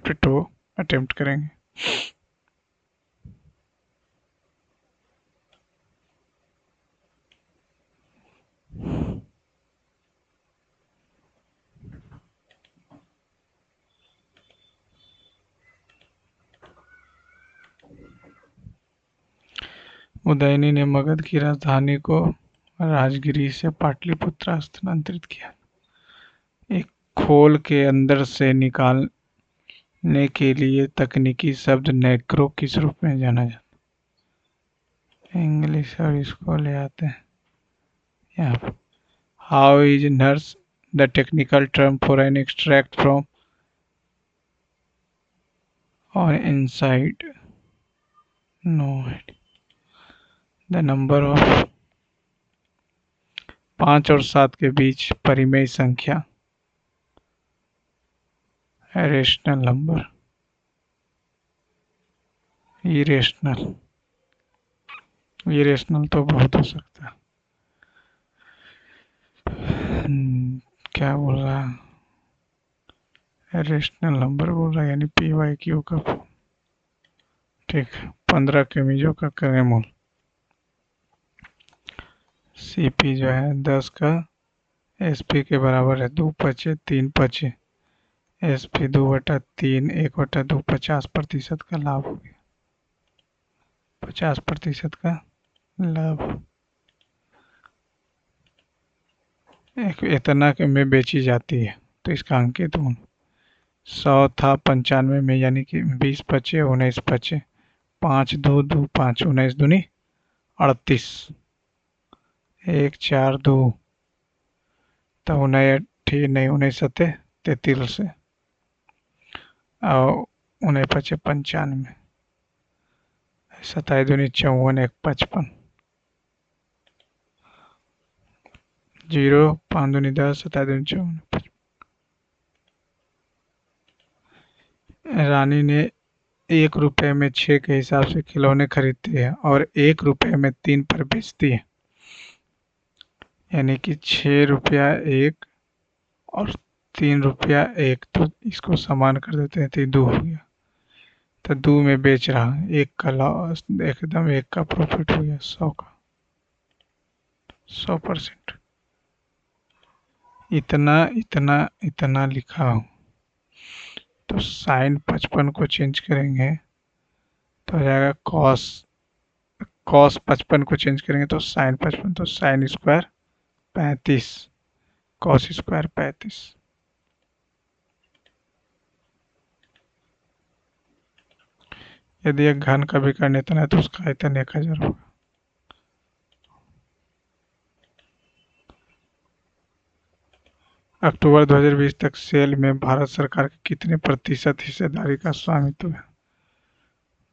पिटो अटेम्प्ट करेंगे। उदयनी ने मगध की राजधानी को राजगिरी से पाटलिपुत्र स्थानांतरित किया। एक खोल के अंदर से निकालने के लिए तकनीकी शब्द नेक्रो किस रूप में जाना जाता है? इंग्लिश और इसको ले आते हैं यहाँ पर। How is nurse the technical term for an extract from or inside? No idea. The number of 5 और 7 के बीच परिमेय संख्या, रेशनल नंबर, इरेशनल तो बहुत हो सकता है। क्या बोल रहा है? रेशनल नंबर बोल रहा है, यानी पी वाई क्यू का। ठीक, 15 केमिजो का करेमूल। सीपी जो है 10 का एसपी के बराबर है। 2 पचे 3 पचे एसपी 2/3 1/2 50% का लाभ हो गया। 50% का लाभ एक इतना के में बेची जाती है, तो इसका अंकित 100 था 95 में, यानी कि 20 पचे 19 पचे 5 2 2 5 19 दूनी 38 1 4 2 तो 19 सते 33 और 19 पचे 95 27 दूनी 54 1 55 0 5 दूनी 10 27 दूनी 54। रानी ने 1 रुपए में 6 के हिसाब से खिलौने खरीदती है और 1 रुपए में 3 पर बेचती है, यानी कि 6 रुपया 1 और 3 रुपया 1, तो इसको समान कर देते हैं तो 2 हो गया। तो 2 में बेच रहा है, 1 का लॉस, एकदम 1 का प्रॉफिट हो गया, 100 का 100%। इतना इतना इतना लिखा हो तो साइन 55 को चेंज करेंगे तो हो जाएगा कॉस 55 को चेंज करेंगे तो साइन 55, तो साइन स्क्वायर 35, कॉस स्क्वायर 35। यदि एक घन का विकर्ण इतना है तो उसका आयतन 1000 होगा। अक्टूबर 2020 तक सेल में भारत सरकार की कितने प्रतिशत हिस्सेदारी का स्वामित्व है?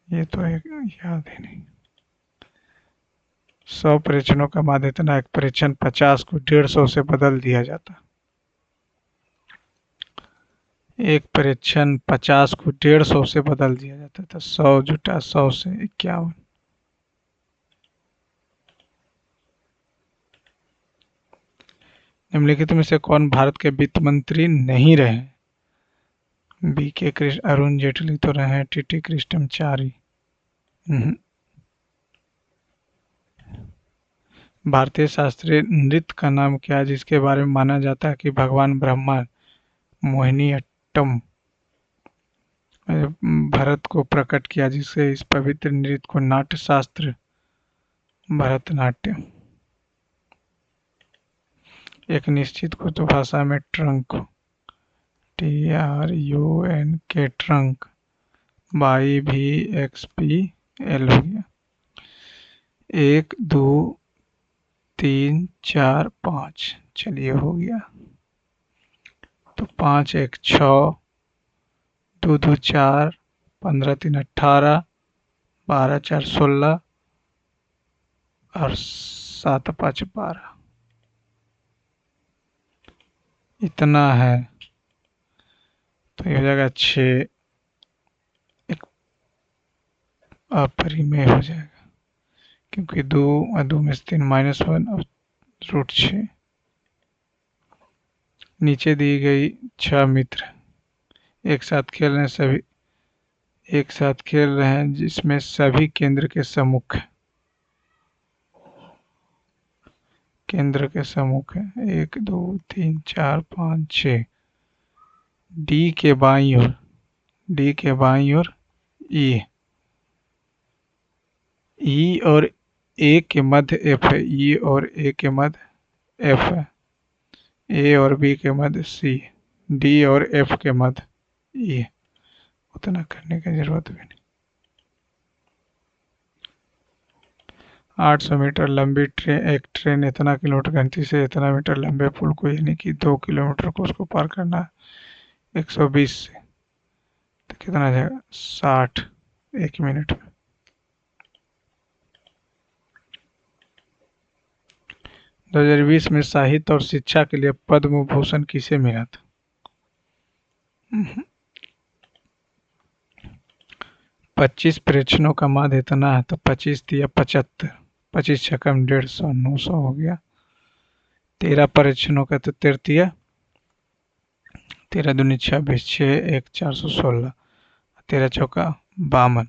ये तो एक याद ही नहीं। 100 परीक्षणों का माध्य इतना, एक परीक्षण 50 को 150 से बदल दिया जाता। एक परीक्षण 50 को 150 से बदल दिया जाता था। 100 जुटा 100 से 51। निम्नलिखित में से कौन भारत के वित्त मंत्री नहीं रहे? बीके कृष्ण, अरुण जेटली तो रहे हैं, टीटी कृष्णमचारी। भारतीय शास्त्रीय नृत्य का नाम क्या है जिसके बारे में माना जाता है कि भगवान ब्रह्मा मोहिनीअट्टम भरत को प्रकट किया, जिससे इस पवित्र नृत्य को नाट्य शास्त्र भरतनाट्यम। एक निश्चित कुछ भाषा में ट्रंक TRUNK ट्रंक YVXPL हो गया। 1 2 3 4 5, चलिए हो गया। तो 5 1 6 2 2 4 15 3 18 12 4 16 और 7 5 12, इतना है। तो ये हो जाएगा 6, एक अपरिमेय हो जाएगा, क्योंकि 2 और 2 में से 3 -1 और √6। नीचे दी गई 6 मित्र एक साथ खेल रहे हैं सभी, एक साथ खेल रहे हैं जिसमें सभी केंद्र के सम्मुख हैं, केंद्र के सम्मुख हैं, 1 2 3 4 5 6। डी के बाईं ओर, डी के बाईं ओर ई, ई और ए के मध्य एफ है, ई और ए के मध्य एफ है, ए और बी के मध्य सी, डी और एफ के मध्य ई। उतना करने की जरूरत भी नहीं। 800 मीटर लंबी ट्रेन, एक ट्रेन इतना किलोमीटर घंटे से इतना मीटर लंबे पुल को यानी कि 2 किलोमीटर को उसको पार करना है 120 से, तो कितना आ जाएगा 60 1 मिनट में। 2020 में साहित्य और शिक्षा के लिए पद्म भूषण किसे मिला था? 25 परीक्षणों का माध्य इतना है तो 25 दिया 75, 25 छकम 150, 900 हो गया। 13 परीक्षणों का तो 13 दूनी 26, 6 1 416, 13 चौका 52,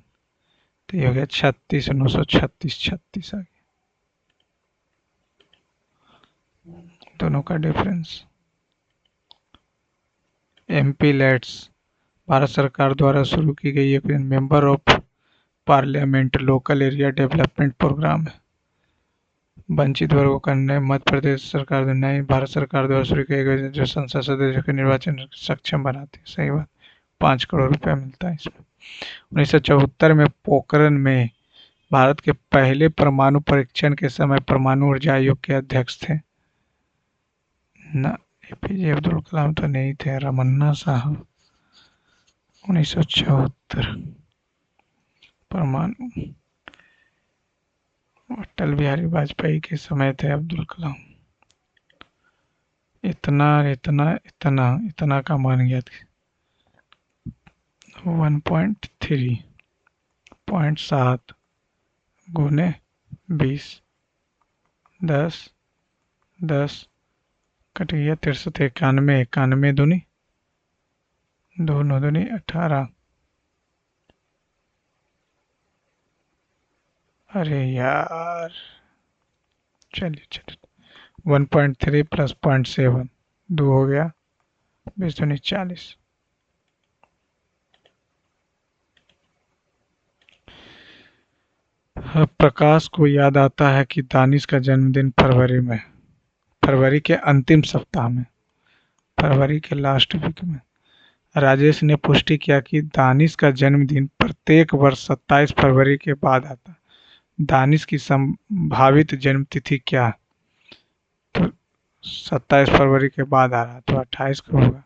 तो ये हो गया 36, 936, 36 आ गया दोनों का डिफरेंस। एमपी लैट्स भारत सरकार द्वारा शुरू की गई एक member of parliament local area development programme है। वंचित वर्गों का न्याय मध्य प्रदेश सरकार न्याय भारत सरकार द्वारा शुरू किया गया जो संसद सदस्यों के निर्वाचन सक्षम बनाती है। सही बात, 5 करोड़ रुपया मिलता है इसमें। 1974 में पोखरण में भारत के पहले परमाणु परीक्षण के समय परमाणु ऊर्जा आयोग के अध्यक्ष थे ना, एपीजे अब्दुल कलाम तो नहीं थे, रमन्ना साहब। 1974 परमाणु, अटल बिहारी वाजपेयी के समय थे अब्दुल कलाम। इतना इतना इतना इतना का मान गया था 1.3 0.7 गुने 20, 10 10 कट गया 63, 91, 91 दूनी 2 9 दूनी 18। अरे यार, चलिए चलिए 1.3 प्लस 0.7 2 हो गया 20 दूनी 40। प्रकाश को याद आता है कि दानिश का जन्मदिन फरवरी में, फरवरी के अंतिम सप्ताह में, फरवरी के लास्ट वीक में। राजेश ने पुष्टि किया कि दानिश का जन्मदिन प्रत्येक वर्ष 27 फरवरी के बाद आता। दानिश की संभावित जन्मतिथि क्या? तो 27 फरवरी के बाद आ रहा तो 28 को होगा।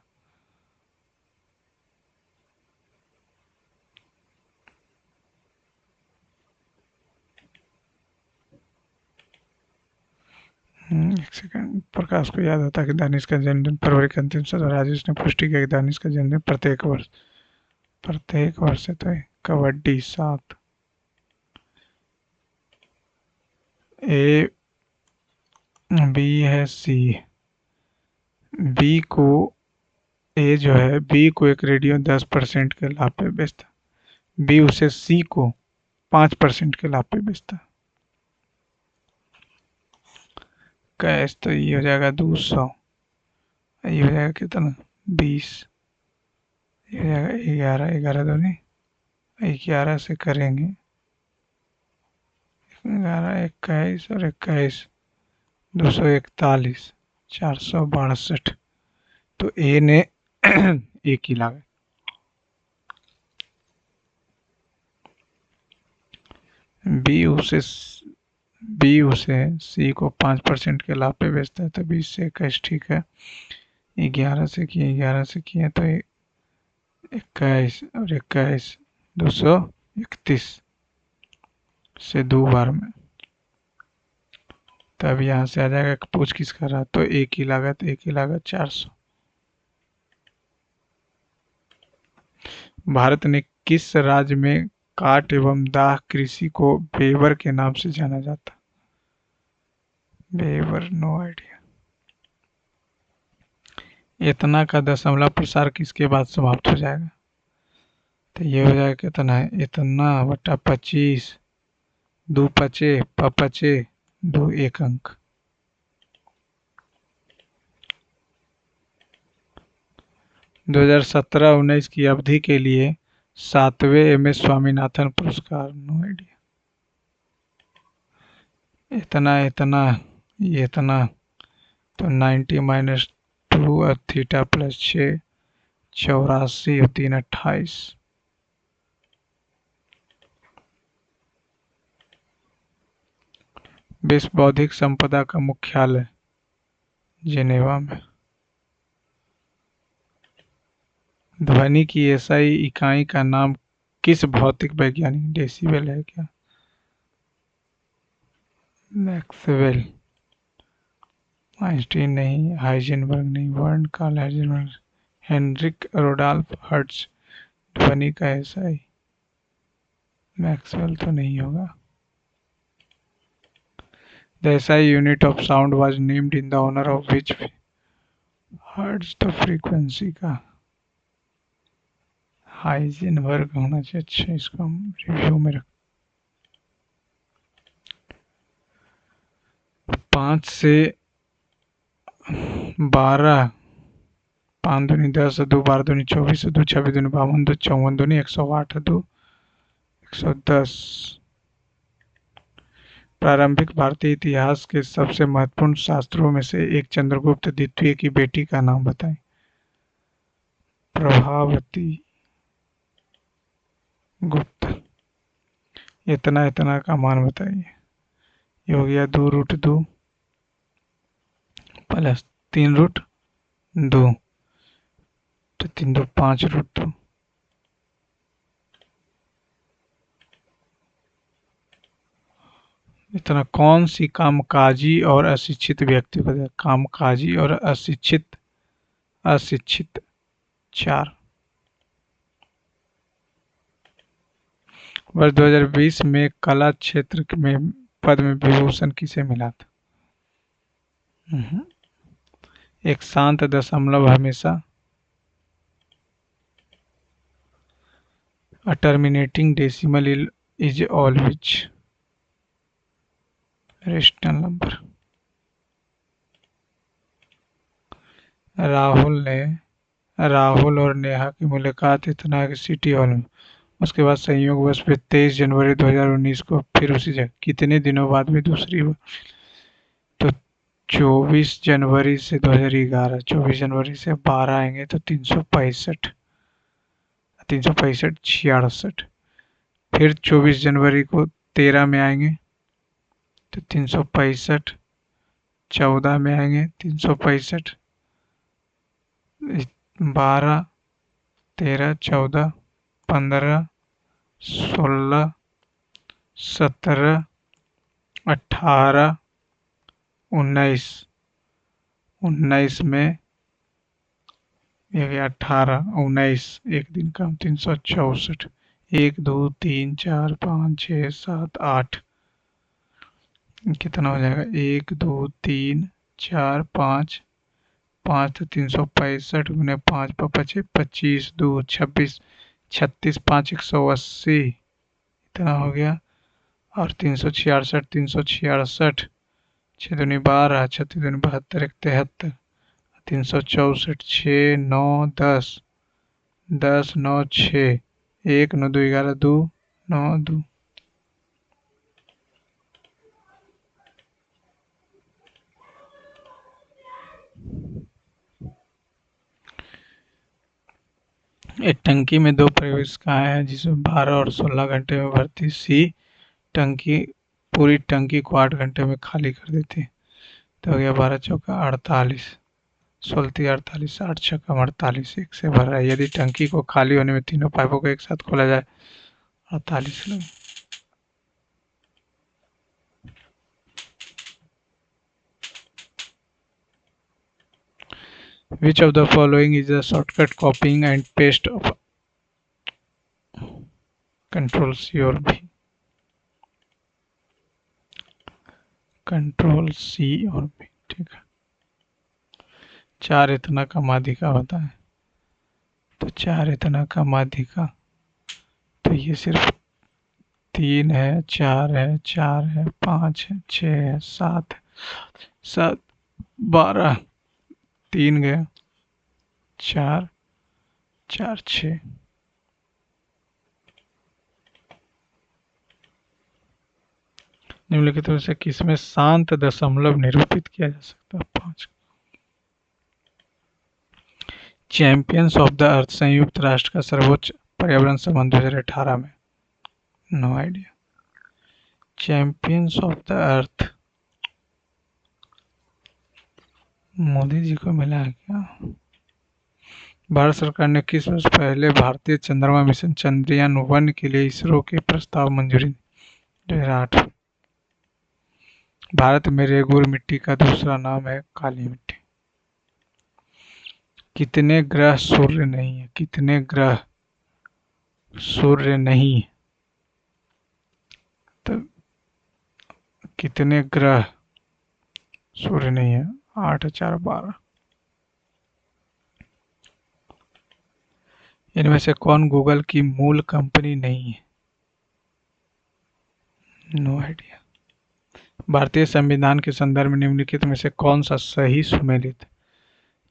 एक सेकंड। प्रकाश को याद आता कि दानिश का जन्मदिन फरवरी के अंतिम सप्ताह। राजेश ने पुष्टि किया कि दानिश का जन्मदिन प्रत्येक वर्ष है तो कबड्डी 7। ए बी है सी, बी को ए जो है बी को एक रेडियो 10% के लाभ पे बेचता, बी उसे सी को 5% के लाभ पे बेचता। कैश तो ये हो जाएगा 200, ये हो जाएगा कितना 20, ये हो जाएगा 11, 11 दूनी 11 से करेंगे 11 21 और 21 241 462। तो ए ने एक ही लागत, बी उसे सी को 5% के लाभ पे बेचता है तो 20 से 21 ठीक है। 11 से किए तो 21 और 21 231 से 2 बार में, तब यहाँ से आ जाएगा पूछ किसका रहा तो एक ही लागत 400। भारत ने किस राज्य में काट एवं दाह कृषि को बेवर के नाम से जाना जाता? बेवर नो आइडिया। इतना का दशमलव प्रसार किसके बाद समाप्त हो जाएगा? तो ये हो जाएगा कितना है, इतना बटा 25, 2 पचे पचे 2 एक अंक। 2017-19 की अवधि के लिए 7वें एम.एस. स्वामीनाथन पुरस्कार। No idea. इतना इतना ये इतना, तो 90 माइनस 2 और थीटा प्लस 6, 84 और 3 28। विश्व बौद्धिक संपदा का मुख्यालय जिनेवा में। ध्वनि की एसआई इकाई का नाम किस भौतिक वैज्ञानिक? डेसिबल है क्या? मैक्सवेल। आइंस्टीन नहीं, हाइजेनबर्ग नहीं, Werner Karl Heisenberg, Heinrich Rudolf Hertz. ध्वनि का एसआई मैक्सवेल तो नहीं होगा। The SI unit of sound was named in the honor of which? Hertz तो फ्रीक्वेंसी का। हाइजेनबर्ग होना चाहिए। अच्छा, इसको हम रिव्यू में रख। 5 से 12, 5 दूनी 10, 2 12 दूनी 24, 2 26 दूनी 52, 2 54 दूनी 108, 2 110। प्रारंभिक भारतीय इतिहास के सबसे महत्वपूर्ण शास्त्रों में से एक चंद्रगुप्त द्वितीय की बेटी का नाम बताएं। प्रभावती गुप्त। इतना इतना का मान बताइए। ये हो गया 2√2 प्लस 3√2, तो 3 2 5√2। इतना कौन सी कामकाजी और अशिक्षित व्यक्ति को? कामकाजी और अशिक्षित, अशिक्षित 4। वर्ष 2020 में कला क्षेत्र में पद्म विभूषण किसे मिला था? एक शांत दशमलव हमेशा। A terminating decimal is always rational number। Rahul और नेहा की मुलाकात इतना कि सिटी हॉल में, उसके बाद संयोगवश फिर 23 जनवरी 2019 को फिर उसी जगह। कितने दिनों बाद में दूसरी बार? तो 24 जनवरी से 2011, 24 जनवरी से 12 आएंगे तो 365, 365 66। फिर 24 जनवरी को 13 में आएंगे तो 365, 14 में आएंगे 365, 12, 13, 14, 15, 16, 17, 18, 19। 19 में ये गया 18, 19 एक दिन का 364। 1 2 3 4 5 6 7 8। कितना हो जाएगा? 1 2 3 4 5, 5 तो 365 गुने 5 पचे 25, 2 26, 36 5 180। इतना हो गया। और 366, 366, 6 दूनी 12, 36 दूनी 72, 73, 364, 6 9 10, 10 9 6, 1 9 2 11, 2 9 2। एक टंकी में 2 प्रवेशिकाएं हैं जिसमें 12 और 16 घंटे में भरती। सी टंकी पूरी टंकी को 8 घंटे में खाली कर देती है। तो हो गया 12 चौका 48, 16 48, 8 छक्का 48, 1 से भर रहा है। यदि टंकी को खाली होने में तीनों पाइपों को एक साथ खोला जाए 48 लगे। Which of the following is a shortcut copying and paste of Control C और V? Control C और V, ठीक है। चार इतना का माध्यिका होता है, तो चार इतना का माध्यिका, तो ये सिर्फ तीन है, चार है, चार है, पाँच है, छः है, सात है, सात, 12, तीन गया, चार, चार छः। निम्नलिखित में से किसमें शांत दशमलव निरूपित किया जा सकता है? 5। चैंपियंस ऑफ द अर्थ संयुक्त राष्ट्र का सर्वोच्च पर्यावरण सम्मेलन 2018 में। No idea. Champions of the earth Modi ji को मिला है क्या? भारत सरकार ने किस वर्ष पहले भारतीय चंद्रमा मिशन चंद्रयान-1 के लिए इसरो के प्रस्ताव मंजूरी? 2008। भारत में रेगुर मिट्टी का दूसरा नाम है काली मिट्टी। कितने ग्रह सूर्य नहीं है? कितने ग्रह सूर्य नहीं है? तो कितने ग्रह सूर्य नहीं है? 8, 4, 12। इनमें से कौन गूगल की मूल कंपनी नहीं है? No idea. भारतीय संविधान के संदर्भ में निम्नलिखित में से कौन सा सही सुमेलित?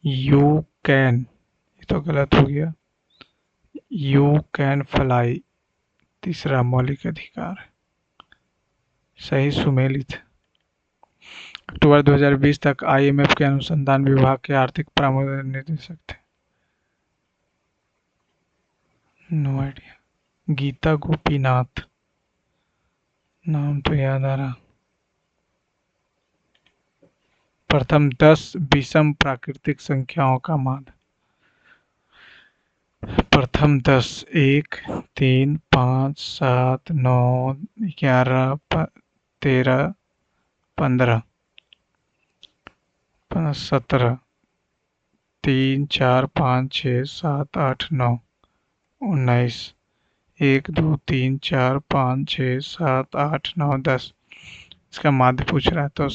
यू कैन, ये तो गलत हो गया। यू कैन फ्लाई तीसरा मौलिक अधिकार है, सही सुमेलित। अक्टूबर 2020 तक आईएमएफ के अनुसंधान विभाग के आर्थिक परामर्श निदेशक थे। No idea. गीता गोपीनाथ, नाम तो याद आ रहा। प्रथम 10 विषम प्राकृतिक संख्याओं का मान। प्रथम 10, 1, 3, 5, 7, 9, 11, 13, 15, 17, 3, 4, 5, 6, 7, 8, 9, 19, 1, 2, 3, 4, 5, 6, 7, 8, 9, 10। इसका माध्य पूछ रहा है तो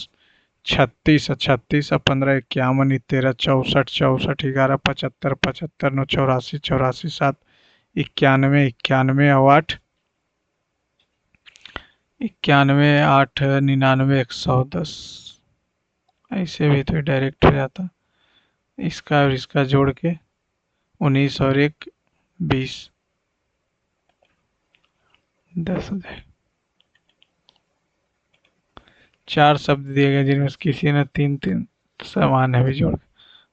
36, 36, 15, 51, 13, 64, 64, 11, 75, 75, 9, 84, 84, 7, 91, 91 और 8, 91, 8, 99, 110। ऐसे भी तो डायरेक्ट हो जाता। इसका और इसका जोड़ के 19 और 1, 20, 10 हो जाए। 4 शब्द दिए गए जिनमें से किसी ने 3 समान है भी जोड़।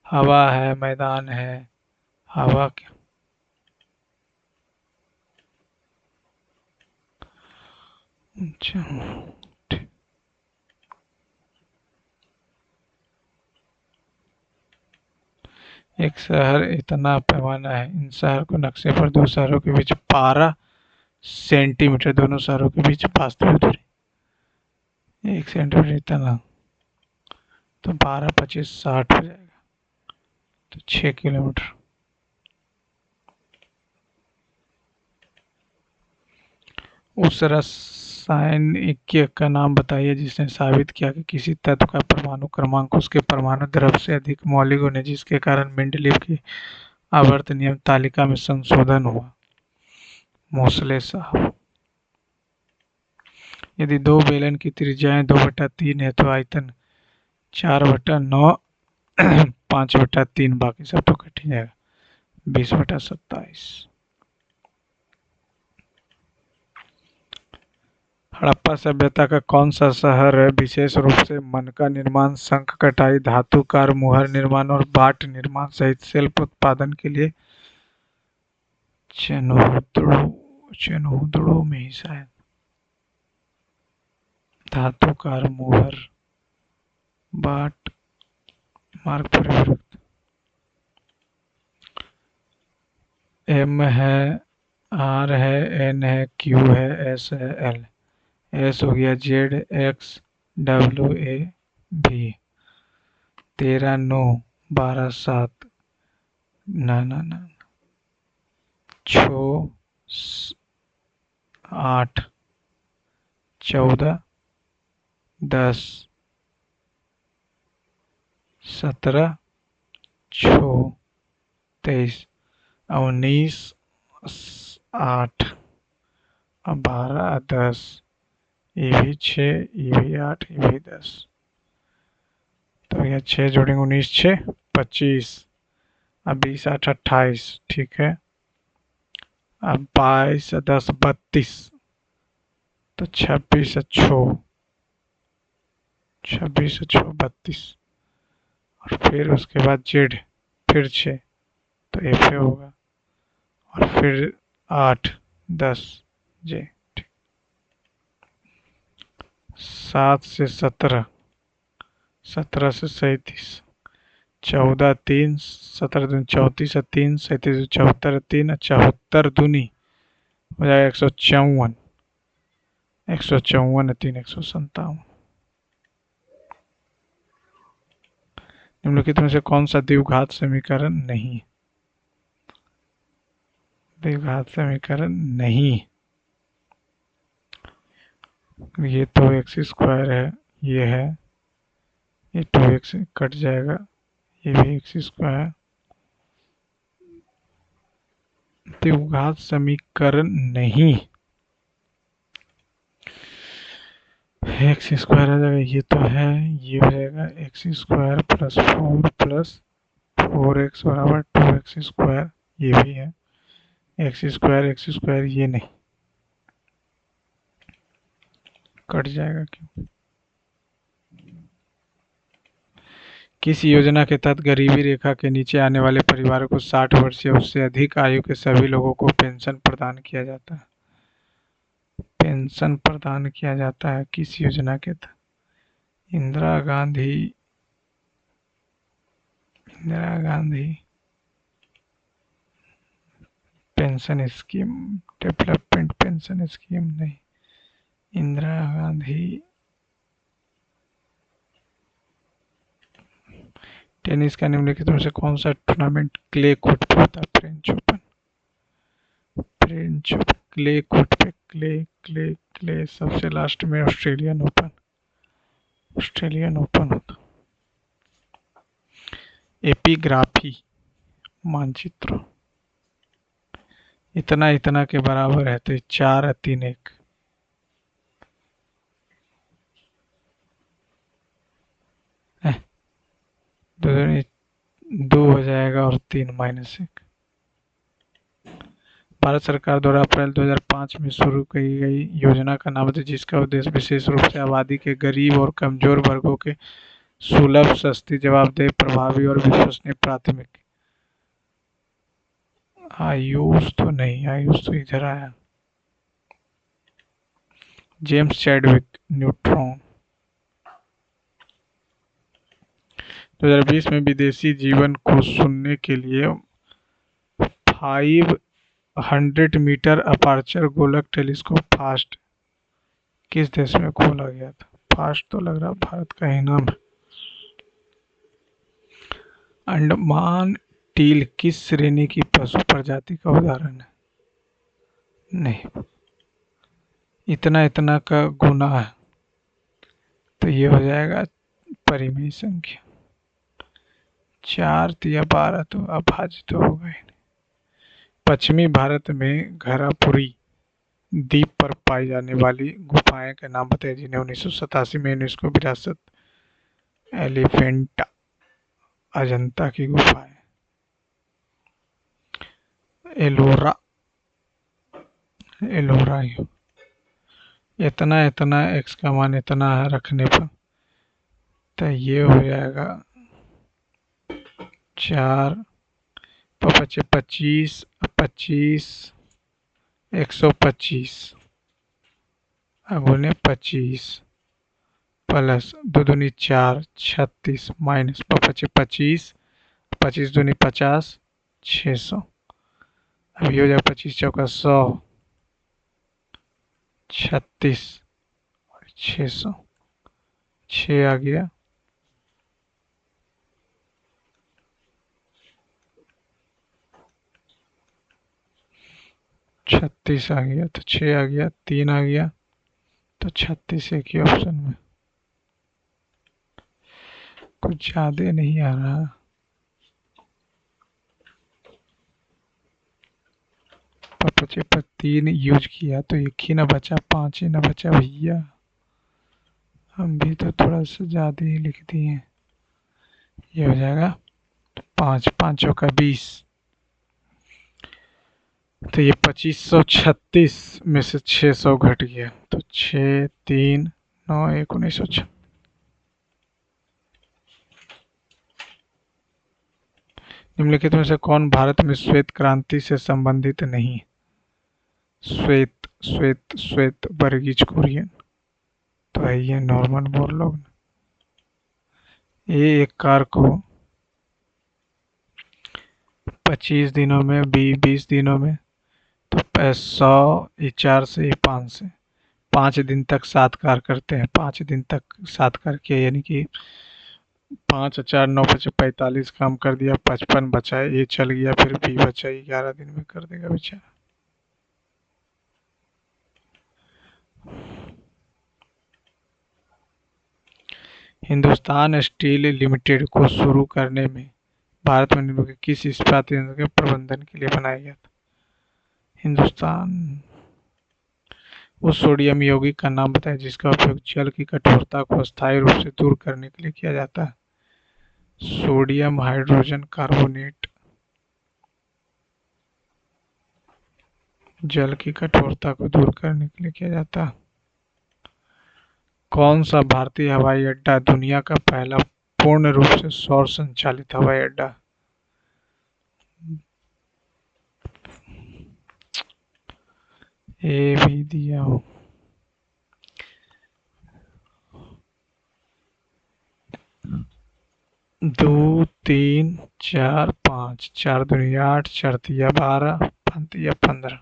हवा है, मैदान है, हवा क्या? अच्छा, एक शहर इतना पैमाना है, इन शहर को नक्शे पर दो शहरों के बीच 12 सेंटीमीटर, दोनों शहरों के बीच वास्तविक दूरी 1 सेंटीमीटर इतना, तो 12, 25, 60 हो जाएगा, तो 6 किलोमीटर। उस रसायनिज्ञ का नाम बताइए जिसने साबित किया कि किसी तत्व का परमाणु क्रमांक उसके परमाणु द्रव्य से अधिक मौलिक होने जिसके कारण मेंडलीव की आवर्त नियम तालिका में संशोधन हुआ। मोसले साहब। यदि दो बेलन की त्रिज्याएं 2/3 है तो आयतन 4/9, 5/3, बाकी सब तो कट ही जाएगा, 20/27। हड़प्पा सभ्यता का कौन सा शहर है विशेष रूप से मनका निर्माण, शंख कटाई, धातुकार मुहर निर्माण और बाट निर्माण सहित शिल्प उत्पादन के लिए? चेन्हुदड़ो में ही शायद। धातुकार मुहर, बाट, मार्ग परिवर्तन। एम है, आर है, एन है, क्यू है, एस है, एल। एस हो गया जेड, एक्स, डब्ल्यू, ए, भी। 13, 9, 12, 7, ना ना ना, 6, 8, 14, 10, 17, छः 23, 19 8, 12 10, ये भी 6, ये भी 8, ये भी 10। तो यह 6 जोड़ेंगे 19 6 25, अब 20 8 28, ठीक है। अब 22 10 32, तो 26 6, 26 6 32, और फिर उसके बाद जेड, फिर 6, तो एफ होगा, और फिर 8 10 जे। 7 से 17, 17 से 37, 14 3, 17 दूनी 34 3, 37 74 3, 74 दूनी हो जाएगा 154, 154 3 157। निम्नलिखित में से कौन सा द्विघात समीकरण नहीं है? द्विघात समीकरण नहीं, ये तो एक्स स्क्वायर है, ये है, ये 2x कट जाएगा, ये भी एक्स स्क्वायर। द्विघात समीकरण नहीं, एक्स स्क्वायर आ जाएगा, ये तो है, ये हो जाएगा x square plus 4 plus 4x बराबर 2x स्क्वायर, ये भी है, एक्स स्क्वायर ये नहीं, कट जाएगा क्यों? किस योजना के तहत गरीबी रेखा के नीचे आने वाले परिवारों को 60 वर्ष या उससे अधिक आयु के सभी लोगों को पेंशन प्रदान किया जाता है? पेंशन प्रदान किया जाता है किस योजना के तहत? Indira Gandhi, Indira Gandhi pension scheme, development pension scheme नहीं, इंदिरा गांधी। टेनिस का निम्नलिखित में से कौन सा टूर्नामेंट क्ले कोर्ट पे होता है? French open, French open clay court पे, क्ले क्ले क्ले। सबसे लास्ट में ऑस्ट्रेलियन ओपन, ऑस्ट्रेलियन ओपन होता। एपिग्राफी मानचित्र, इतना इतना के बराबर है तो 4 3 1, दो हो जाएगा और 3 -1। भारत सरकार द्वारा अप्रैल 2005 में शुरू की गई योजना का नाम था जिसका उद्देश्य विशेष रूप से आबादी के गरीब और कमजोर वर्गों के सुलभ, सस्ती, जवाबदेह, प्रभावी और विश्वसनीय प्राथमिक। आयुष तो नहीं, आयुष तो इधर आया। James Chadwick neutron. 2020 में विदेशी जीवन को सुनने के लिए 500 मीटर अपर्चर गोलक टेलीस्कोप फास्ट किस देश में खोला गया था? फास्ट तो लग रहा भारत का ही नाम है। अंडमान टील किस श्रेणी की पशु प्रजाति का उदाहरण है? नहीं, इतना इतना का गुना है तो ये हो जाएगा परिमेय संख्या। 4 या 12 तो अभाज्य तो होगा ही नहीं। पश्चिमी भारत में घरापुरी द्वीप पर पाई जाने वाली गुफाएं का नाम बताइए जिन्हें 1987 में यूनेस्को विरासत एलिफेंटा, अजंता की गुफाएं, एलोरा, एलोरा। इतना इतना एक्स का मान इतना है रखने पर तो ये हो जाएगा 4 पचे 25 25 125 गुने 25 प्लस 2 दूनी 4 36 माइनस पचे 25 25 दूनी 50 600। अब ये हो जाएगा 25 चौका 100, 36 और 600, 6 आ गया। छत्तीस आ गया तो 6 आ गया, 3 आ गया तो 36 एक ही ऑप्शन में। कुछ ज्यादा नहीं आ रहा। बचे पर 3 यूज किया तो 1 ही ना बचा, 5 ही ना बचा भैया। हम भी तो थोड़ा सा ज़्यादा ही लिख दिए। ये हो जाएगा 5 5 का 20, तो ये 2536 में से 600 घट गया, तो 6 3 9 1 1906। निम्नलिखित में से कौन भारत में श्वेत क्रांति से संबंधित नहीं? श्वेत श्वेत श्वेत वर्गीज कुरियन तो है ये नॉर्मन बोरलॉग। ये एक कार को 25 दिनों में 20 दिनों में तो 100 4 से 5 से 5 दिन तक 7 कार करते हैं। 5 दिन तक 7 कार किया यानी कि 5 4 9 बचे 45 काम कर दिया, 55 बचा, ये चल गया, फिर भी बचा 11 दिन में कर देगा बेचारा। हिंदुस्तान स्टील लिमिटेड को शुरू करने में भारत में निम्नलिखित किस इस्पात संयंत्र के प्रबंधन के लिए बनाया गया था? हिंदुस्तान। उस सोडियम यौगिक का नाम बताएं जिसका उपयोग जल की कठोरता को अस्थायी रूप से दूर करने के लिए किया जाता है। सोडियम हाइड्रोजन कार्बोनेट जल की कठोरता को दूर करने के लिए किया जाता है। कौन सा भारतीय हवाई अड्डा दुनिया का पहला पूर्ण रूप से सौर संचालित हवाई अड्डा? ये भी दिया हो। 2 3 4 5 4 दूनी 8 4 तिया 12 5 तिया 15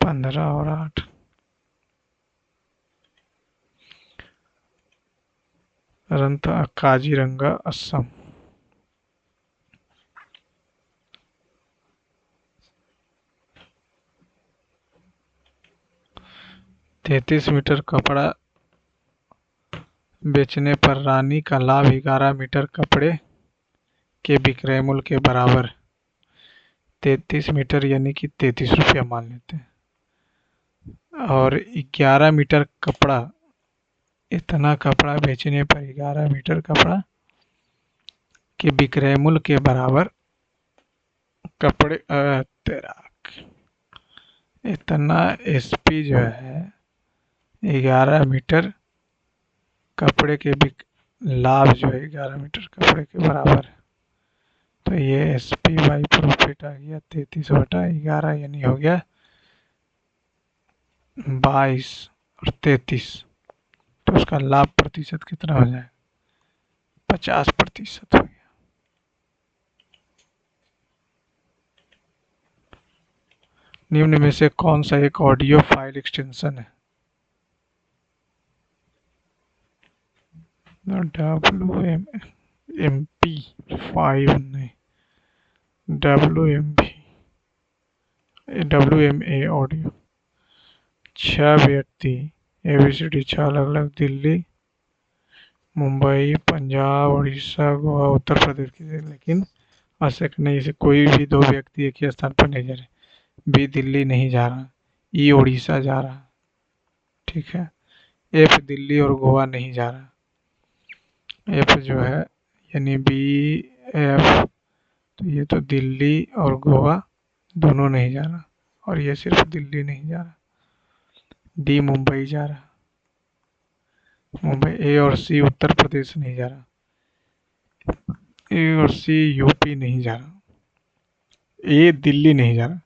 15 और 8 रंता काजीरंगा असम। 33 मीटर कपड़ा बेचने पर रानी का लाभ 11 मीटर कपड़े के विक्रय मूल्य के बराबर। 33 मीटर यानी कि 33 रुपया मान लेते हैं, और 11 मीटर कपड़ा, इतना कपड़ा बेचने पर 11 मीटर कपड़ा के विक्रय मूल्य के बराबर कपड़े तेरा इतना एसपी जो है 11 मीटर कपड़े के लाभ जो है 11 मीटर कपड़े के बराबर है। तो ये एस पी बाई प्रॉफिट आ गया 33/11 यानी हो गया 22 और 33। तो उसका लाभ प्रतिशत कितना हो जाए? 50% हो गया। निम्न में से कौन सा एक ऑडियो फाइल एक्सटेंशन है? WMP5 नहीं, WMA ऑडियो। 6 व्यक्ति ABCD 6 अलग अलग दिल्ली मुंबई पंजाब उड़ीसा गोवा उत्तर प्रदेश की, लेकिन आवश्यक नहीं से कोई भी 2 व्यक्ति एक ही स्थान पर नहीं जा रहे। बी दिल्ली नहीं जा रहा, ई उड़ीसा जा रहा, ठीक है। एफ दिल्ली और गोवा नहीं जा रहा, एफ जो है यानी बी एफ, तो ये तो दिल्ली और गोवा दोनों नहीं जा रहा, और ये सिर्फ दिल्ली नहीं जा रहा। डी मुंबई जा रहा, मुंबई। ए और सी उत्तर प्रदेश नहीं जा रहा, ए और सी यूपी नहीं जा रहा, ए दिल्ली नहीं जा रहा,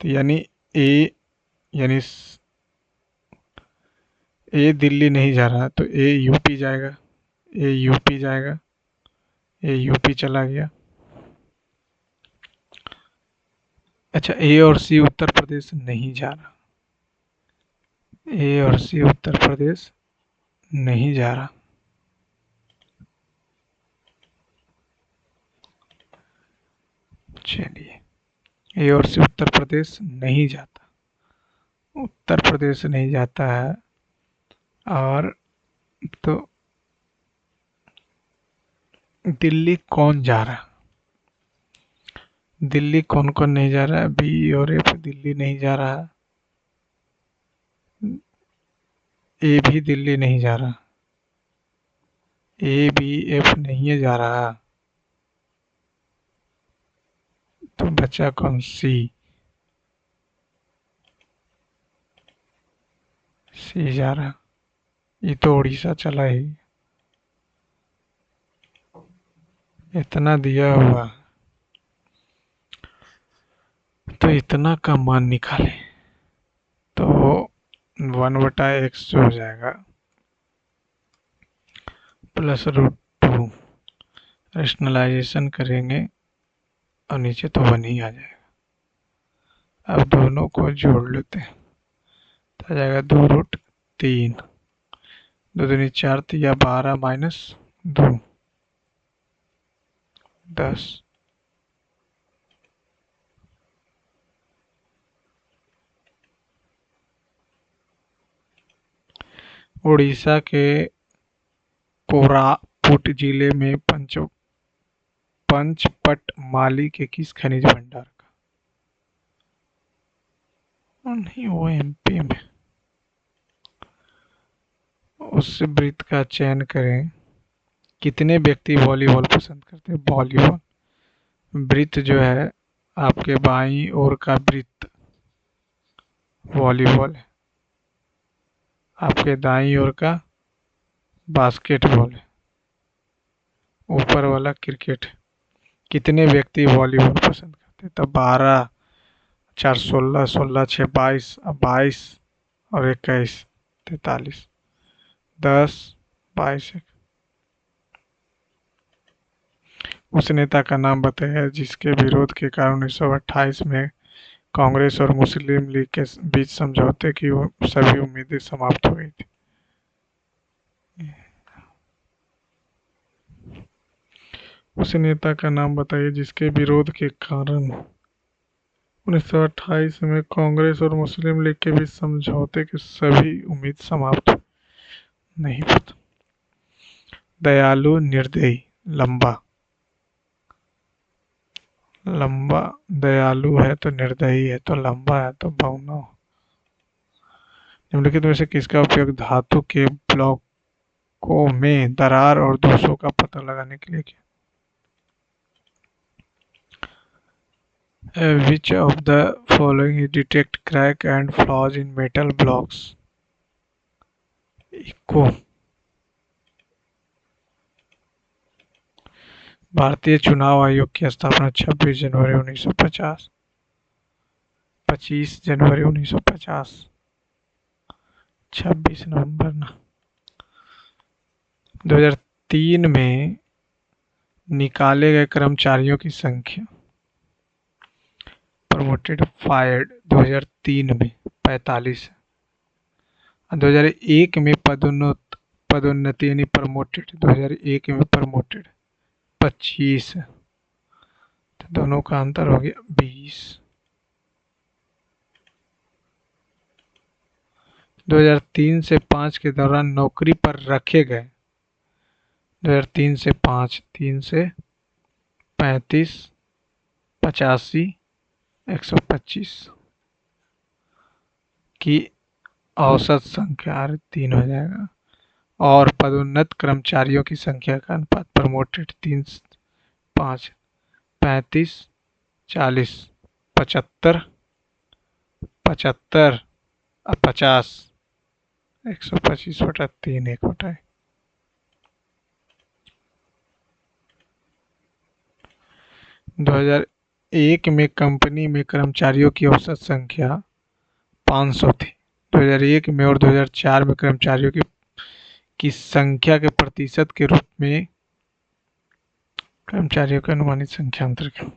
तो यानी ए यानी ए दिल्ली नहीं जा रहा तो ए यूपी जाएगा, ए यूपी जाएगा, ए यूपी चला गया। अच्छा, ए और सी उत्तर प्रदेश नहीं जा रहा, ए और सी उत्तर प्रदेश नहीं जा रहा। चलिए, ए और सी उत्तर प्रदेश नहीं जाता, उत्तर प्रदेश नहीं जाता है, और तो दिल्ली कौन जा रहा? दिल्ली कौन कौन नहीं जा रहा है? बी और एफ दिल्ली नहीं जा रहा है। ए भी दिल्ली नहीं जा रहा। ए बी एफ नहीं है जा रहा। तो बचा कौन? सी। सी जा रहा। ये तो उड़ीसा चला ही। इतना दिया हुआ तो इतना का मान निकाले तो 1/x जो हो जाएगा +√2। रेशनलाइजेशन करेंगे और नीचे तो 1 ही आ जाएगा। अब दोनों को जोड़ लेते हैं तो आ जाएगा 2√3। 2 दूनी 4 तिया 12 -2 10। उड़ीसा के कोरापुट जिले में पंचपट माली के किस खनिज भंडार का? नहीं, वो एमपी में। उस वृत्त का चयन करें। कितने व्यक्ति वॉलीबॉल पसंद करते हैं? वॉलीबॉल वृत्त जो है आपके बाईं ओर का वृत्त वॉलीबॉल है, आपके दाईं ओर का बास्केटबॉल है, ऊपर वाला क्रिकेट है। कितने व्यक्ति वॉलीबॉल पसंद करते हैं? तो 12, 4 16, 16 6 22, 22 और 21 43, 10 22। उस नेता का नाम बताया जिसके विरोध के कारण 1928 में कांग्रेस और मुस्लिम लीग के बीच समझौते की सभी उम्मीदें समाप्त हो गई थी। उस नेता का नाम बताइए जिसके विरोध के कारण 1928 में कांग्रेस और मुस्लिम लीग के बीच समझौते की सभी उम्मीद समाप्त हो। नहीं पता। दयालु निर्दयी। लंबा। लंबा दयालु है तो निर्दयी है, तो लंबा है तो भौना। निम्नलिखित में से किसका उपयोग धातु के ब्लॉकों में दरार और दोषों का पता लगाने के लिए किया? Which of the following detect crack and flaws in metal blocks? Echo. भारतीय चुनाव आयोग की स्थापना 26 जनवरी 1950। 25 जनवरी 1950। 26 नवंबर ना। 2003 में निकाले गए कर्मचारियों की संख्या। प्रमोटेड फायर्ड 2003 में 45 है। 2001 में पदोन्नति यानी प्रमोटेड 2001 में प्रमोटेड 25 है। तो दोनों का अंतर हो गया 20। 2003 से 5 के दौरान नौकरी पर रखे गए। 2003 से 5, 3 से 35, 85, 125 की औसत संख्या 3 हो जाएगा। और पदोन्नत कर्मचारियों की संख्या का अनुपात प्रमोटेड 3, 5, 35, 40, 75, 75 और 50, 125/3 1 होता है। 2001 में कंपनी में कर्मचारियों की औसत संख्या 500 थी। 2001 में और 2004 में कर्मचारियों की संख्या के प्रतिशत के रूप में कर्मचारियों की अनुमानित संख्या अंतर क्या?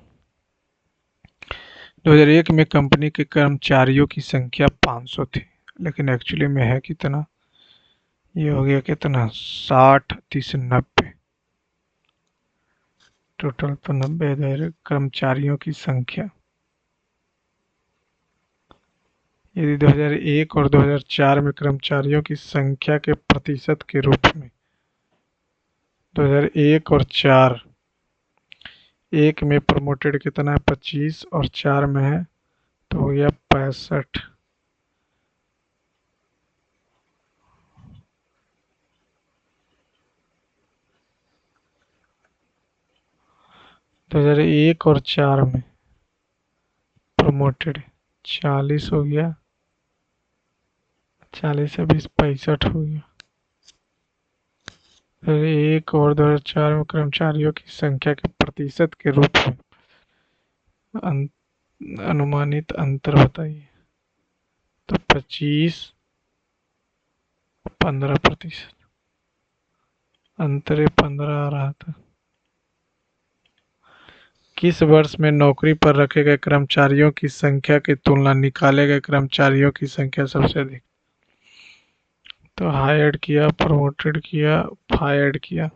2001 में कंपनी के कर्मचारियों की संख्या 500 थी, लेकिन एक्चुअली में है कितना? ये हो गया कितना? 60, 30, 90। टोटल तो 90 कर्मचारियों की संख्या। यदि 2001 और 2004 में कर्मचारियों की संख्या के प्रतिशत के रूप में 2001 और 4 एक में प्रमोटेड कितना है 25 और 4 में है तो हो गया 65। तो 2001 और 4 में प्रमोटेड 40 हो गया, 40 से 20 65 हो गया। फिर एक और 2004 में कर्मचारियों की संख्या के प्रतिशत के रूप में अनुमानित अंतर बताइए। तो 25 15%, अंतर 15 आ रहा था। किस वर्ष में नौकरी पर रखे गए कर्मचारियों की संख्या की तुलना निकाले गए कर्मचारियों की संख्या सबसे अधिक। तो हायर्ड किया, प्रमोटेड किया, फायर्ड किया,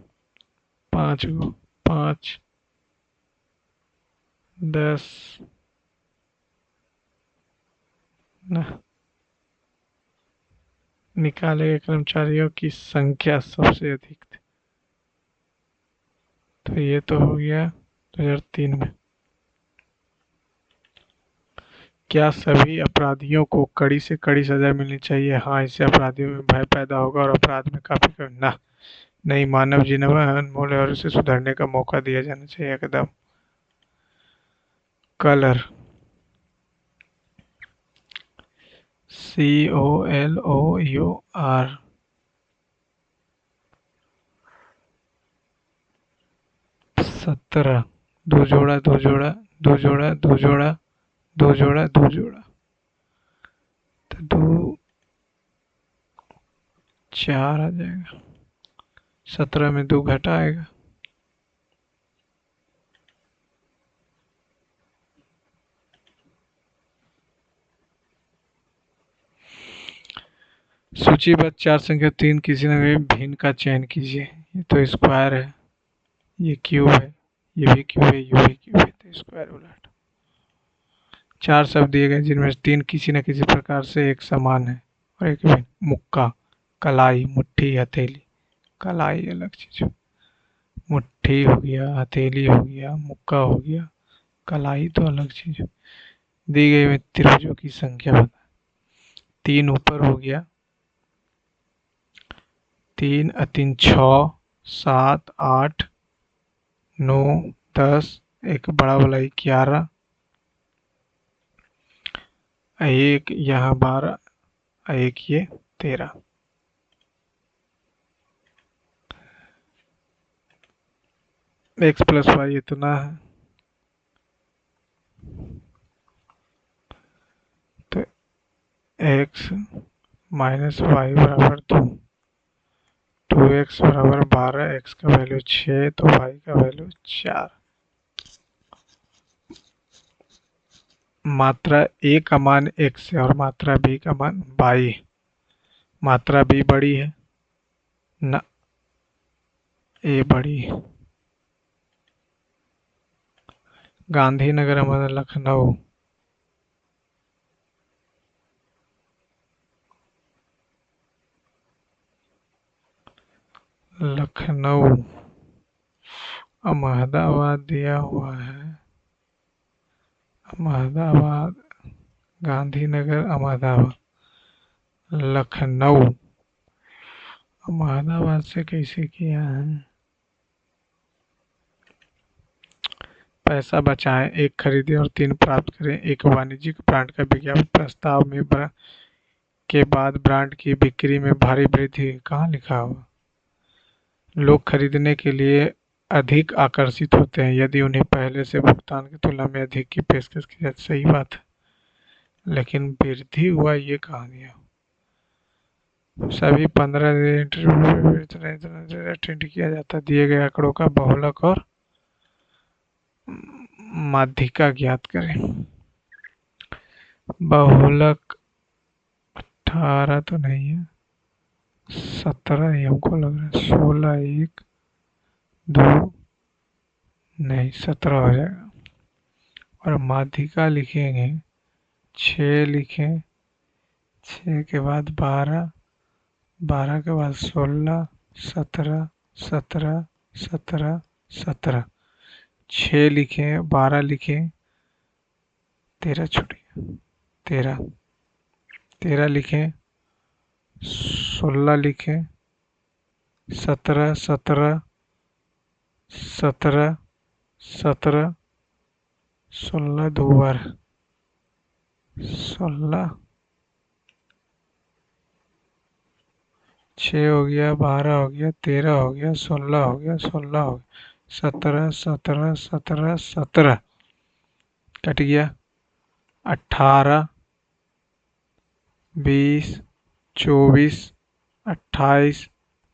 5 गो, 5 10 न, निकाले गए कर्मचारियों की संख्या सबसे अधिक थी। तो ये तो हो गया 2003 में। क्या सभी अपराधियों को कड़ी से कड़ी सजा मिलनी चाहिए? हाँ, इससे अपराधियों में भय पैदा होगा और अपराध में काफी कमी ना। नहीं, मानव जीवन अनमोल है और उसे सुधरने का मौका दिया जाना चाहिए एकदम। कलर COLOUR 17, दो जोड़ा दो जोड़ा दो जोड़ा दो जोड़ा दो जोड़ा दो जोड़ा, तो 2 4 आ जाएगा। 17 में 2 घटा आएगा। सूचीबद्ध 4 संख्या 3 किसी न भी भिन्न का चयन कीजिए। ये तो स्क्वायर है, ये क्यूब है, ये भी क्यूब है, ये भी क्यूब है, तो स्क्वायर उलट। 4 शब्द दिए गए जिनमें से 3 किसी न किसी प्रकार से एक समान है और एक भिन्न। मुक्का, कलाई, मुट्ठी, हथेली। कलाई अलग चीज है, मुट्ठी हो गया, हथेली हो गया, मुक्का हो गया, कलाई तो अलग चीज है। दी गई में त्रिभुजों की संख्या बता। 3 ऊपर हो गया, 3 3 6 7 8 9 10, एक बड़ा वाला 11, एक यहाँ 12, एक ये 13। एक्स प्लस वाई इतना है, तो एक्स माइनस वाई बराबर 2, 2x बराबर 12, एक्स का वैल्यू 6 तो वाई का वैल्यू 4। मात्रा ए का मान x है और मात्रा बी का मान y है। मात्रा बी बड़ी है ना, ए बड़ी है। गांधीनगर हमारा लखनऊ, लखनऊ अहमदाबाद दिया हुआ है, अहमदाबाद, गांधीनगर अहमदाबाद, लखनऊ अहमदाबाद से कैसे किया है। पैसा बचाएं, 1 खरीदें और 3 प्राप्त करें। एक वाणिज्यिक ब्रांड का विज्ञापन प्रस्ताव में के बाद ब्रांड की बिक्री में भारी वृद्धि। कहाँ लिखा हुआ? लोग खरीदने के लिए अधिक आकर्षित होते हैं यदि उन्हें पहले से भुगतान की तुलना में अधिक की पेशकश की जाती। सही बात है, लेकिन वृद्धि हुआ ये कहाँ दिया? सभी 15 दिन इंटरव्यू में इतना अटेंड किया जाता है। दिए गए आंकड़ों का बहुलक और माध्यिका ज्ञात करें। बहुलक 18 तो नहीं है, 17 ही हमको लग रहा है। 16 1 2 नहीं, 17 हो जाएगा। और माध्यिका लिखेंगे 6 लिखें, 6 के बाद 12, 12 के बाद 16, 17 17 17 17, 6 लिखे, 12 लिखे, 13 छूट गया, 13, 13 लिखे, 16 लिखे, 17, 17, 17, 17, 16 दो बार, 16, 6 हो गया, 12 हो गया, 13 हो गया, 16 हो गया, 16 हो गया, 17, 17, 17, 17 कट गया, 18, 20, 24, 28,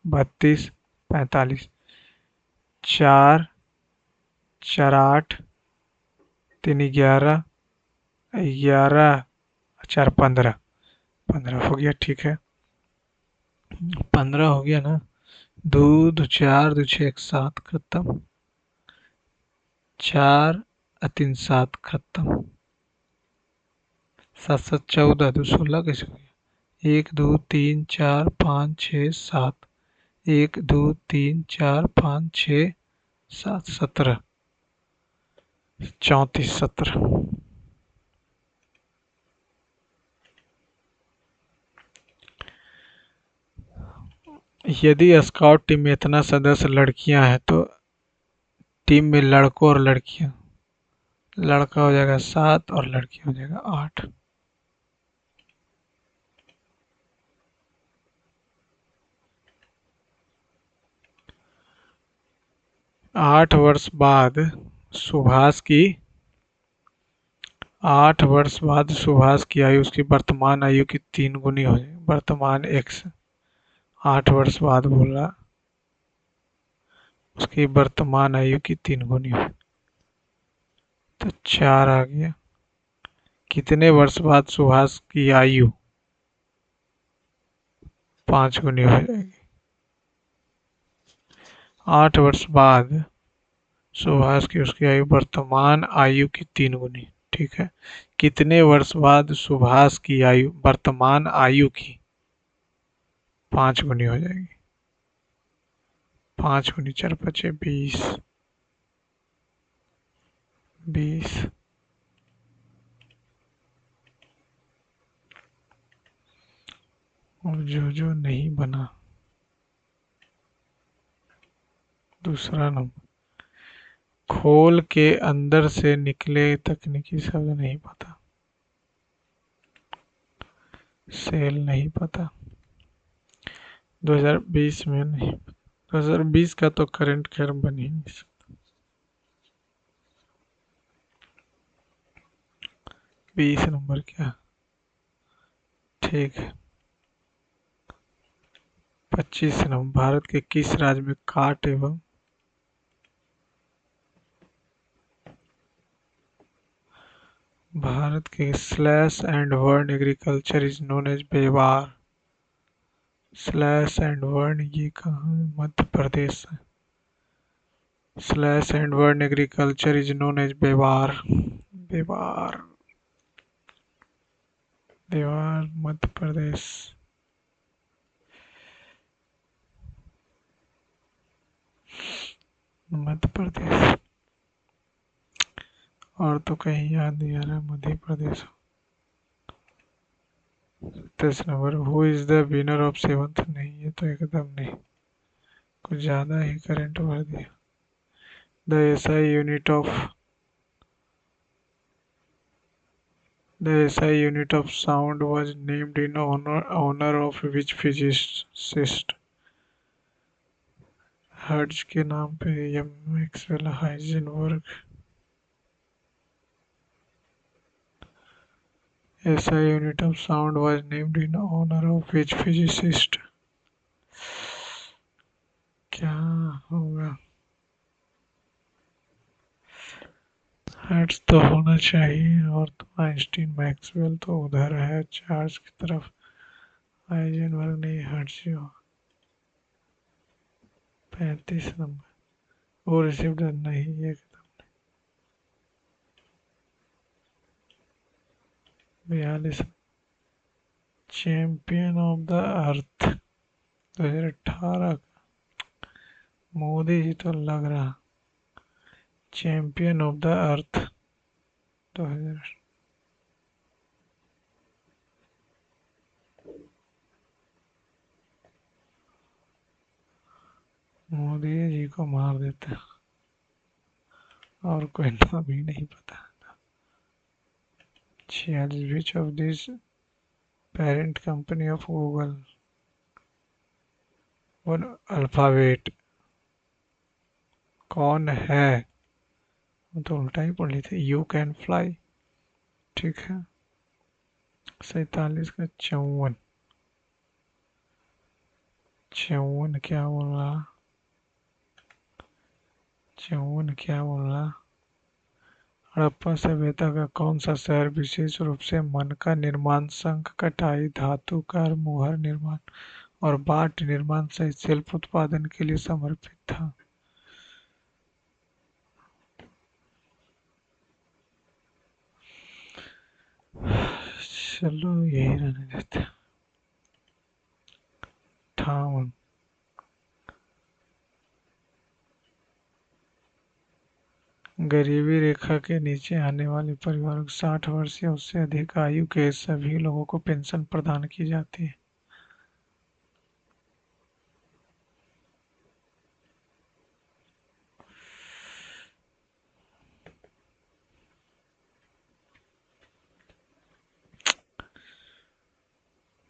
32, 45, 4, 4 8, 3 11, 11, 4 15, 15 हो गया, ठीक है, 15 हो गया ना। दो दो चार, दो छः, एक सात, खत्म, 4 3 7, खत्म, 7 7 14, 2 16 कैसे हो गया, 1 2 3 4 5 6 7, 1 2 3 4 5 6 7, 17, 34, 17। यदि स्काउट टीम में इतना सदस्य लड़कियां हैं तो टीम में लड़कों और लड़कियां, लड़का हो जाएगा 7 और लड़की हो जाएगा 8। 8 वर्ष बाद सुभाष की 8 वर्ष बाद सुभाष की आयु उसकी वर्तमान आयु की 3 गुनी हो जाएगी। वर्तमान x 8 वर्ष बाद बोला उसकी वर्तमान आयु की 3 गुनी हो, तो 4 आ गया। कितने वर्ष बाद सुभाष की आयु 5 गुनी हो जाएगी। 8 वर्ष बाद सुभाष की उसकी आयु वर्तमान आयु की 3 गुनी, ठीक है। कितने वर्ष बाद सुभाष की आयु वर्तमान आयु की 5 गुनी हो जाएगी। 5 गुनी 4 5 20, 20, और जो नहीं बना दूसरा नंबर, खोल के अंदर से निकले तकनीकी शब्द नहीं पता, सेल नहीं पता, 2020 में नहीं, 2020 का तो करंट खैर बन ही नहीं सकता। 20 नंबर क्या, ठीक है। 25 नंबर, भारत के किस राज्य में काट एवं भारत के slash and burn agriculture is known as व्यवहार, स्लैश एंड बर्न ये कहाँ, मध्य प्रदेश है। Slash and burn agriculture is known as व्यवहार, व्यवहार, व्यवहार मध्य प्रदेश। मध्य प्रदेश, और तो कहीं याद नहीं आ रहा, Madhya Pradesh. 10 number, who is the winner of 7th, नहीं ये तो एकदम नहीं, कुछ ज्यादा ही करंट भर दिया। The SI unit of The SI unit of sound was named in honor of which physicist? Hertz के नाम पे या Maxwell Heisenberg. SI unit of sound was named in honor of which physicist? क्या होगा, hertz तो होना चाहिए, और तो आइंस्टीन मैक्सवेल तो उधर है चार्ज की तरफ, हाइजेनबर्ग नहीं, हर्ट्ज ही होगा। 35 नंबर, वो रिसीव्ड नहीं एकदम। 42, champion of the earth 2018, Modi ji तो लग रहा। Champion of the earth 2000। Modi ji को मार देते और कोई नाम भी नहीं पता। 46 which of this parent company of Google one alphabet कौन है? वो तो उल्टा ही पढ़ ली थी। You can fly. ठीक है। 47 का 54। 54 क्या बोल रहा? 54 क्या बोल रहा? हड़प्पा सभ्यता का कौन सा शहर विशेष रूप से मनका निर्माण, शंख कटाई, धातुकार मुहर निर्माण और बाट निर्माण सहित शिल्प उत्पादन के लिए समर्पित था? चलो यही रहने देते हैं। 58। गरीबी रेखा के नीचे आने वाले परिवारों को 60 वर्ष या उससे अधिक आयु के सभी लोगों को पेंशन प्रदान की जाती है।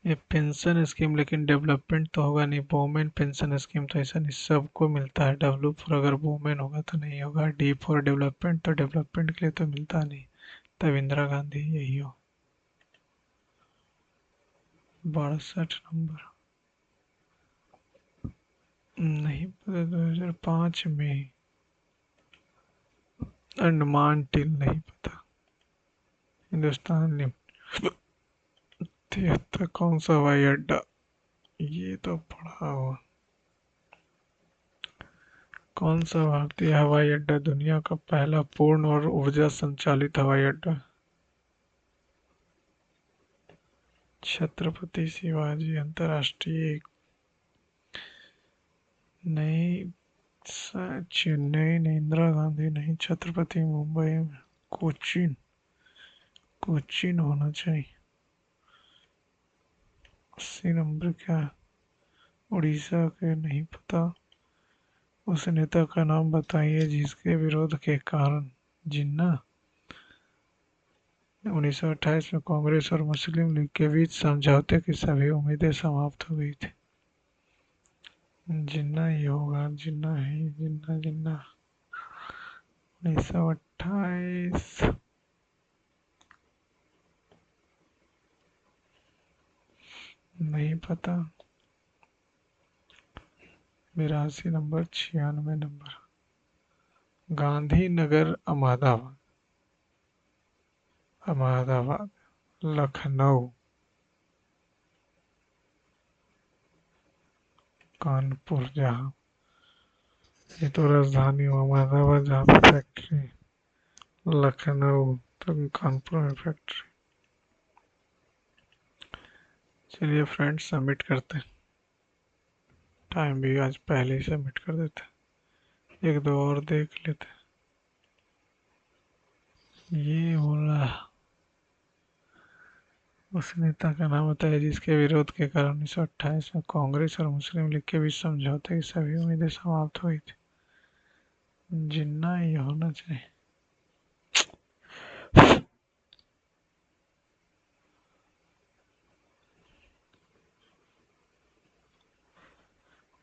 ये पेंशन स्कीम लेकिन डेवलपमेंट तो होगा नहीं। वुमेन पेंशन स्कीम तो ऐसा नहीं, सबको मिलता है। डब्ल्यू फॉर अगर वुमेन होगा तो नहीं होगा। डी फॉर डेवलपमेंट, तो डेवलपमेंट के लिए तो मिलता नहीं। तब इंदिरा गांधी यही हो। 62 नंबर नहीं पता। 2005 में अंडमान टिल नहीं पता। हिंदुस्तान ने 73 कौन सा हवाई अड्डा? ये तो पढ़ा हुआ। कौन सा भारतीय हवाई अड्डा दुनिया का पहला पूर्ण और ऊर्जा संचालित हवाई अड्डा? छत्रपति शिवाजी अंतर्राष्ट्रीय। नहीं, चेन्नई नहीं, इंदिरा गांधी नहीं, छत्रपति मुंबई में। कोचीन। कोचीन होना चाहिए। 80 नंबर क्या? उड़ीसा के नहीं पता। उस नेता का नाम बताइए जिसके विरोध के कारण जिन्ना 1928 में कांग्रेस और मुस्लिम लीग के बीच समझौते की सभी उम्मीदें समाप्त हो गई थी। जिन्ना ही होगा, जिन्ना ही, जिन्ना जिन्ना। 1928। नहीं पता। 82 नंबर। 96 नंबर। गांधीनगर अहमदाबाद। अहमदाबाद। लखनऊ। कानपुर जहाँ, ये तो राजधानी हो। अहमदाबाद जहाँ पे फैक्ट्री। लखनऊ तो कानपुर में फैक्ट्री। चलिए फ्रेंड्स, सबमिट करते हैं। टाइम भी आज पहले ही सबमिट कर देते हैं। एक दो और देख लेते हैं। ये बोला उस नेता का नाम बताया जिसके विरोध के कारण 1928 में कांग्रेस और मुस्लिम लीग के बीच समझौते की सभी उम्मीदें समाप्त हुई थी। जिन्ना ये होना चाहिए।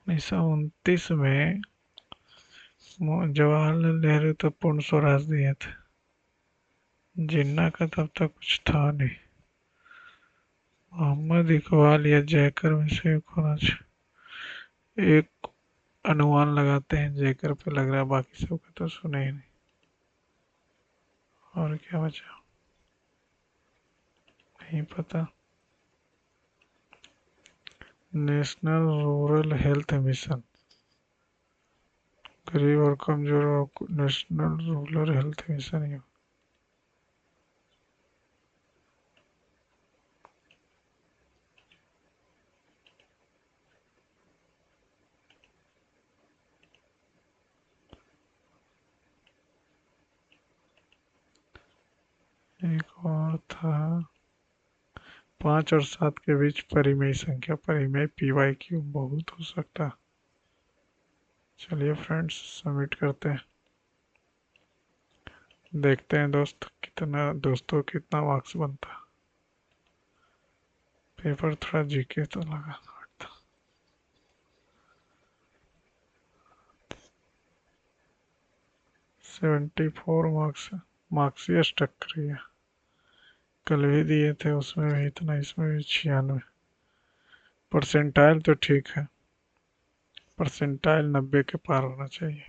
1929 में जवाहरलाल नेहरू तो पूर्ण स्वराज दिए थे। जिन्ना का तब तक कुछ था नहीं। मोहम्मद इकबाल या जयकर में से एक होना चाहिए। एक अनुमान लगाते हैं, जयकर पे लग रहा है, बाकी सबका तो सुना ही नहीं। और क्या बचा? नहीं पता। National rural health mission. गरीब और कमजोरों को नेशनल रूरल हेल्थ मिशन ही। एक और था 5 और 7 के बीच परिमेय संख्या, परिमेय पी वाई क्यूब बहुत हो सकता। चलिए फ्रेंड्स सबमिट करते हैं, देखते हैं दोस्तों कितना मार्क्स बनता। पेपर थोड़ा जीके तो लगा। 74 मार्क्स ही स्टक कर गया। कल भी दिए थे उसमें भी इतना, इसमें भी 96। परसेंटाइल तो ठीक है, परसेंटाइल 90 के पार होना चाहिए।